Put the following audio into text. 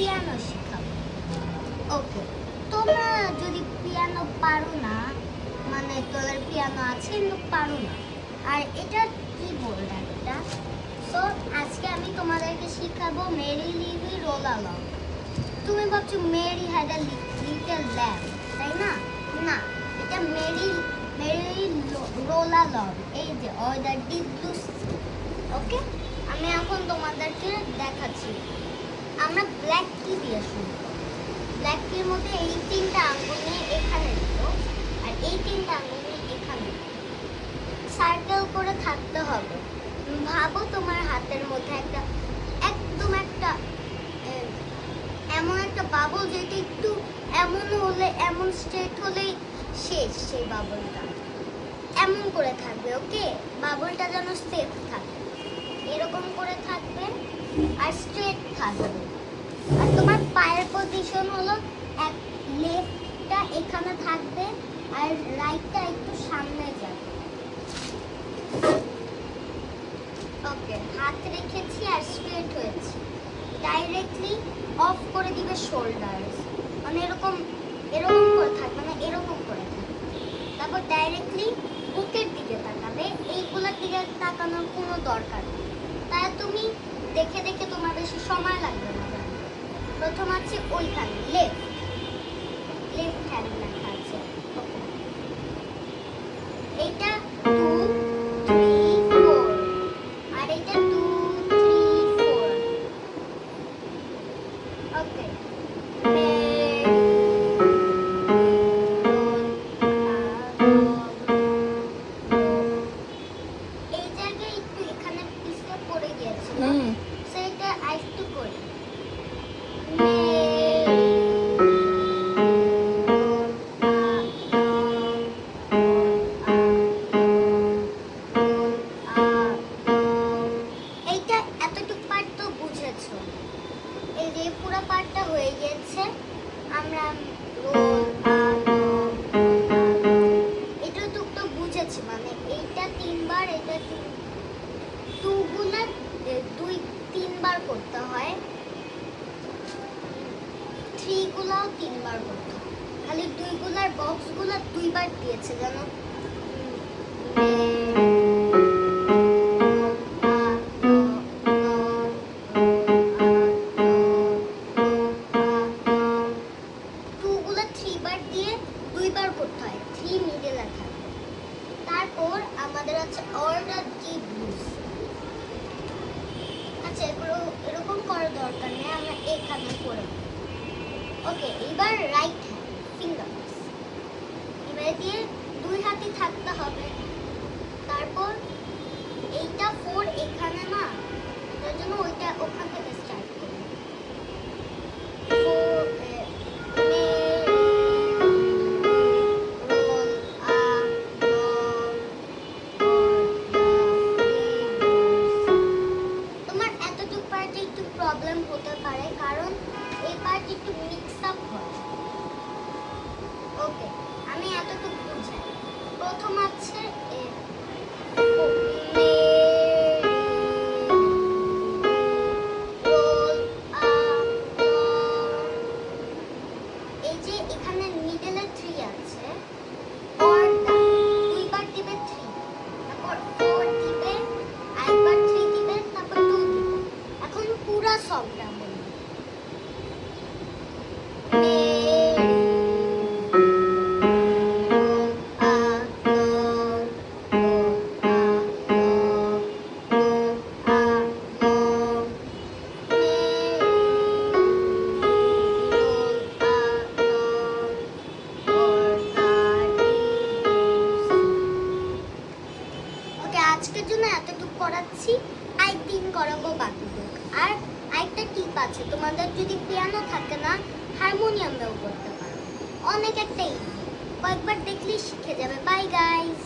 Piano শেখাবো। ওকে, তোমরা যদি পিয়ানো পারো না, মানে তোদের পিয়ানো আছে কিন্তু পারো না, আর এটা কিবোর্ড একটা, সো আজকে আমি তোমাদেরকে শেখাবো মেরি লিভি রোল অলং। তুমি ভাবছো Mary had a little lamb, তাই না? না, এটা মেরি মেরি রোল অলং, এই যে অর্ডার ডিডলুস। ওকে, আমি এখন তোমাদেরকে দেখাচ্ছি। আমরা ব্ল্যাক কি দিয়ে শুরু করব। ব্ল্যাক কির মধ্যে এই তিনটা আঙ্গুল নিয়ে এখানে দিল, আর এই তিনটা আঙ্গুল নিয়ে এখানে সার্কেল করে থাকতে হবে। ভাবো তোমার হাতের মধ্যে একদম একটা এমন একটা বাবল, যেটা একটু এমন হলে, এমন স্ট্রেট হলেই শেষ সেই বাবলটা। এমন করে থাকবে, ওকে? বাবলটা যেন সেফ থাকে, এরকম করে থাকবে আর স্ট্রেট থাকবে। আর তোমার পায়ের পজিশন হলো এক লেফটটা এখানে থাকবে আর রাইটটা একটু সামনে যাবে। ওকে, হাত রেখেছি আর স্ট্রেট হয়েছি। ডাইরেক্টলি অফ করে দিবে শোল্ডারস, মানে এরকম এরকম করে থাকবে, মানে এরকম করে থাকবে। তারপর ডাইরেক্টলি বুকের দিকে তাকাবে। এইগুলোর দিকে তাকানোর কোনো দরকার নেই, তাই তুমি দেখে দেখে তোমার বেশি সময় লাগবে না। প্রথম আছে ওইখানে লেফট হ্যান্ড লেখা আছে। এইটা 2 3 4, আর এইটা 2 3 4। ওকে, এই জায়গায় একটু এখানে পিছলে পড়ে গিয়েছিল, সেটা আরেকটু করি। এইটা এতটুকু পার্ট তো বুঝেছো, এই যে পুরো পার্টটা হয়ে গেছে। আমরা এটা তো বুঝেছি, মানে এইটা তিনবার, এটা টুগুলা 2-3 বার করতে হয়, 3 গুলাও 3 বার করতে হয়। খালি 2 গুলার বক্সগুলো 2 বার দিয়েছে যেন। টুগুলো 3 বার দিয়ে 2 বার করতে হয়, 3 মিডলে থাকে। তারপর আমাদের আছে অর্ডার ডি ব্লুজ। আচ্ছা, এরকম করার দরকার নেই, আমরা এখানে করে। ওকে, এবার রাইট হ্যান্ড ফিঙ্গারস এবারে দিয়ে 2 হাতে থাকতে হবে। তারপর এইটা 4 এখানে না, তার জন্য ওইটা ওখান থেকে স্টার্ট করব। 4 তোমার এতটুকু পার্টে একটু প্রবলেম হতে পারে, কারণ এই পার্ট একটু মিক্স আপ হয়। ওকে, আমি এতটুকু বুঝাই। প্রথম আছে এই যে এখানে মিডলে 3 আছে, অর্ডার 2 বার দিবে 3, তারপর 4 দিবে, আরেকবার 3 দিবে, তারপর 2 দিবে। এখন পুরো সংটা বলি। আজকের জন্য এতটুকু করাচ্ছি, আরেকদিন করাবো বাকিটুকু। আর আরেকটা টিপ আছে, তোমাদের যদি পিয়ানো থাকে না, হারমোনিয়ামটাও করতে পারো। অনেক একটা ইজি, কয়েকবার দেখলেই শিখে যাবে। Bye guys.